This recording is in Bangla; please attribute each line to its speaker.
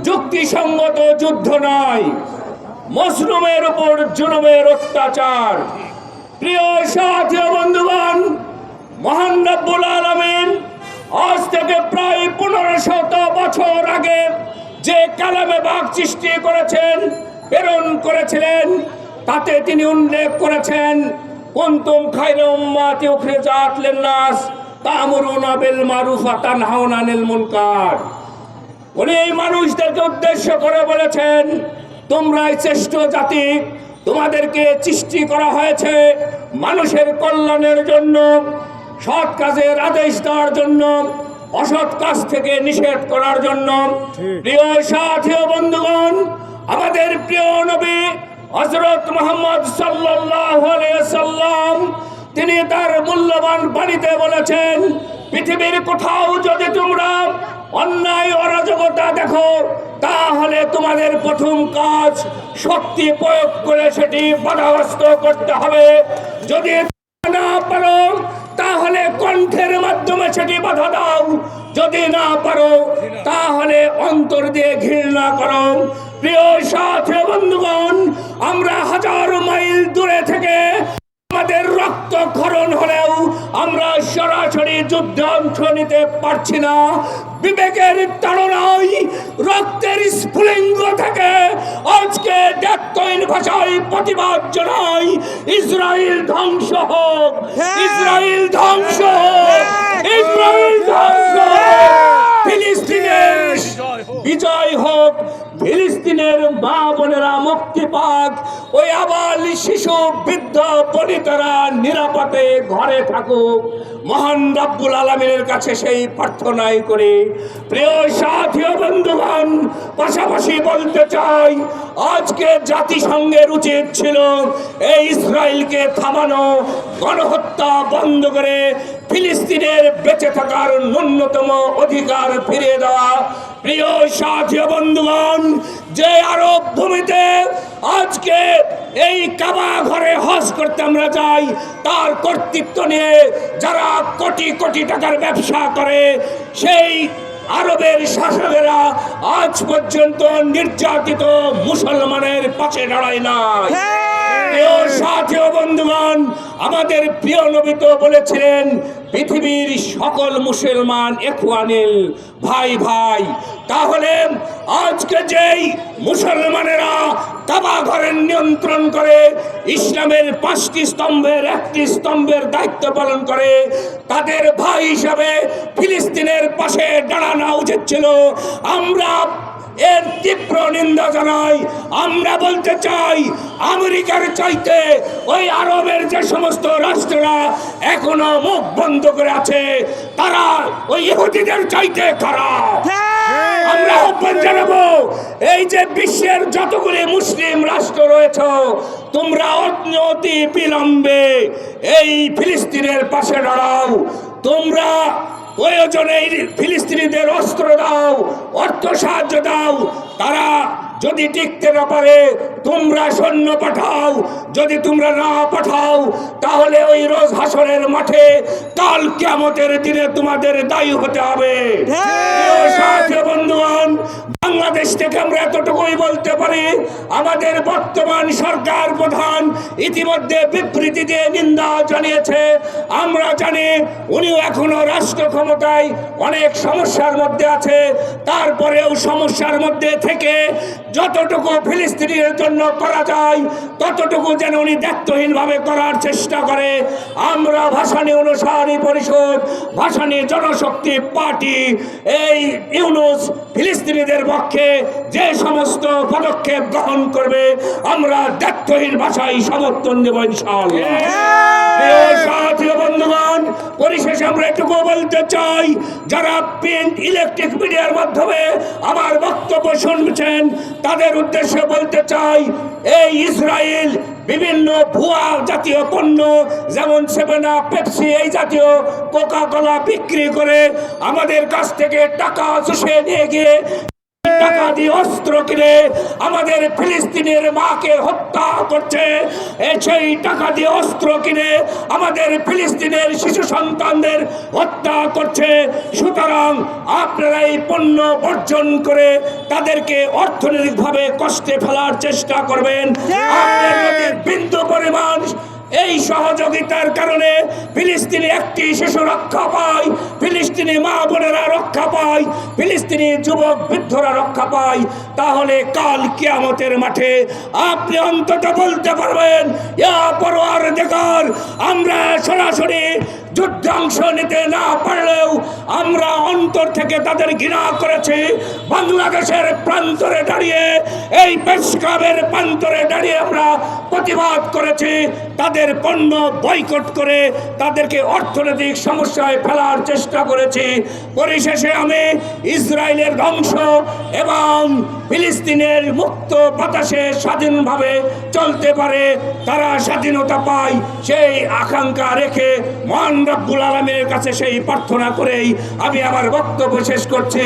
Speaker 1: যুক্তিসঙ্গত যুদ্ধ নয়, মুসলিমের উপর জুলুমের অত্যাচার। প্রিয় সাথী ও বন্ধুগণ, মহান রব্বুল আলামিন আজ থেকে প্রায় 1500 বছর আগে যে কালামে পাক সৃষ্টি করেছেন, প্রেরণ করেছিলেন, তাতে তিনি উল্লেখ করেছেন কুনতুম খায়রা উম্মাতি উখরিজাত লিন-নাস তা'মুরুনা বিল মারুফ ওয়া তানহাউনা আনিল মুনকার। উনি এই মানুষদেরকে উদ্দেশ্য করে বলেছেন, তোমরাই শ্রেষ্ঠ জাতি, তোমাদেরকে সৃষ্টি করা হয়েছে মানুষের কল্যাণের জন্য, সৎ কাজের আদেশ দেওয়ার জন্য, অসৎ কাজ থেকে নিষেধ করার জন্য। প্রিয় সাথী ও বন্ধুগণ, আমাদের প্রিয় নবী হযরত মুহাম্মদ সাল্লাল্লাহু আলাইহি ওয়াসাল্লাম তিনি তার মূল্যবান বাণীতে বলেছেন, পৃথিবীর কোথাও যদি তোমরা অন্যায় অরাজকতা দেখো, তাহলে তোমাদের প্রথম কাজ শক্তি প্রয়োগ করে সেটি বাধাগ্রস্ত করতে হবে। যদি না পারো তাহলে কণ্ঠের মাধ্যমে সেটি বাধা দাও, যদি না পারো তাহলে অন্তর দিয়ে ঘৃণা করো। প্রিয় সাথী বন্ধুগণ, আমরা হাজার মাইল দূরে থেকে আমাদের রক্তক্ষরণ হলেও আমরা সরাসরি যুদ্ধে অংশ নিতে পারছি না। বিবেকের তাড়নায়, রক্তের স্ফুলিঙ্গ থেকে আজকে দায়িত্বহীন ভাষায় প্রতিবাদ জানাই, ইসরায়েল ধ্বংস হোক, ইসরায়েল ধ্বংস হোক, ইসরায়েল ধ্বংস হোক, ফিলিস্তিনের বিজয় হোক, ফিলিস্তিনের মা বোনেরা মুক্তি পাক, ওই আবাল শিশু বৃদ্ধ বনিতারা নিরাপদে ঘরে থাকুক। মহান রব্বুল আলামিনের কাছে সেই প্রার্থনাই করি। প্রিয় সাথী ও বন্ধুগণ, পাশাপাশি বলতে চাই, আজকে জাতিসংঘের উচিত ছিল এই ইসরায়েলকে থামানো, গণহত্যা বন্ধ করে ফিলিস্তিনের বেঁচে থাকার ন্যূনতম অধিকার ফিরিয়ে দেওয়া। প্রিয় সাথী ও বন্ধুগণ, যে আরব ভূমিতে আজকে এই কাবা ঘরে হজ করতে আমরা যাই, তার কর্তৃত্ব নিয়ে যারা কোটি কোটি টাকার ব্যবসা করে, সেই আরবের শাসকেরা আজ পর্যন্ত নির্যাতিত মুসলমানের পাশে দাঁড়ায় না। প্রিয় সাথী ও বন্ধুগণ, আমাদের প্রিয় নবী তো বলেছিলেন, পৃথিবীর সকল মুসলমান ইখওয়ানিল, ভাই ভাই। তাহলে আজকে যেই মুসলমানেরা কাবা ঘরের নিয়ন্ত্রণ করে, ইসলামের 5টি স্তম্ভের 1টি স্তম্ভের দায়িত্ব পালন করে, তাদের ভাই হিসাবে ফিলিস্তিনের পাশে দাঁড়ানো উচিত ছিল। আমরা এর তীব্র নিন্দা জানাই। আমরা বলতে চাই, আমেরিকার চাইতে ওই আরবের যে সমস্ত রাষ্ট্ররা এখনো মুখ বন্ধ করে আছে, তারা ওই ইহুদিদের চাইতে খারাপ। আমরা আহ্বান জানাবো, এই যে বিশ্বের যতগুলি মুসলিম রাষ্ট্র রয়েছে, তোমরা অতি বিলম্বে এই ফিলিস্তিনের পাশে দাঁড়াও। তোমরা প্রয়োজনে ফিলিস্তিনিদের অস্ত্র দাও, অর্থ সাহায্য দাও। তারা যদি টিকতে না পারে, তোমরা সৈন্য পাঠাও। যদি তোমরা না পাঠাও, তাহলে ওই রোজ হাসরের মাঠে কাল কিয়ামতের দিনে তোমাদের দায়ী হতে হবে। সাথী বন্ধুগণ, বাংলাদেশ থেকে আমরা এতটুকুই বলতে পারি, আমাদের বর্তমান সরকার প্রধান ইতিমধ্যে বিবৃতি দিয়ে নিন্দা জানিয়েছে। আমরা জানি উনিও এখনো রাষ্ট্র ক্ষমতায় অনেক সমস্যার মধ্যে আছে, তারপরেও সমস্যার মধ্যে থেকে যতটুকু ফিলিস্তিনের জন্য করা যায় ততটুকু যেন উনি দায়িত্বহীনভাবে করার চেষ্টা করে। আমরা ভাসানী অনুসারী পরিষদ, ভাসানী জনশক্তি পার্টি এই ইউনুস ফিলিস্তিনিদের পক্ষে যে সমস্ত পদক্ষেপ গ্রহণ করবে, আমরা দায়িত্বহীন ভাষায় সমর্থন দেব ইনশাআল্লাহ। প্রিয় সাথী বন্ধুগণ, পরিশেষে আমরা এটুকু বলতে চাই, যারা প্রিন্ট ইলেকট্রিক মিডিয়ার মাধ্যমে আমার বক্তব্য শুনছেন, তাদের উদ্দেশ্যে বলতে চাই, এই ইসরায়েল বিভিন্ন ভুয়া জাতীয় পণ্য যেমন 7 আপ, পেপসি এই জাতীয় কোকা কোলা বিক্রি করে আমাদের কাছ থেকে টাকা চুষে নিয়ে গিয়ে টাকা দিয়ে অস্ত্র কিনে আমাদের ফিলিস্তিনের মাকে হত্যা করছে, সেই টাকা দিয়ে অস্ত্র কিনে আমাদের ফিলিস্তিনের শিশু সন্তানদের হত্যা করছে। সুতরাং আপনারা এই পণ্য বর্জন করে তাদেরকে অর্থনৈতিকভাবে কষ্টে ফেলার চেষ্টা করবেন। আপনাদের বিন্দু পরিমাণ এই সহযোগিতার কারণে ফিলিস্তিনি একটি শিশু রক্ষা পায়, ফিলিস্তিনি মা বোনেরা রক্ষা পায়, ফিলিস্তিনি যুবক বৃদ্ধরা রক্ষা পায়, তাহলে কাল কিয়ামতের মাঠে আপনি অন্তত বলতে পারবেন, ইয়া পরওয়ারদিগার, আমরা সরাসরি যুদ্ধাংশ নিতে না পারলেও আমরা অন্তর থেকে তাদের ঘৃণা করেছি। বাংলাদেশের প্রান্তরে দাঁড়িয়ে, এই পেশকাবের প্রান্তরে দাঁড়িয়ে আমরা প্রতিবাদ করেছি, তাদের পণ্য বয়কট করে তাদেরকে অর্থনৈতিক সমস্যায় ফেলার চেষ্টা করেছি। পরিশেষে আমি ইসরায়েলের ধ্বংস এবং ফিলিস্তিনের মুক্ত বাতাসে স্বাধীনভাবে চলতে পারে, তারা স্বাধীনতা পায়, সেই আকাঙ্ক্ষা রেখে মহান রব্বুল আলামিনের কাছে সেই প্রার্থনা করেই আমি আমার বক্তব্য শেষ করছি।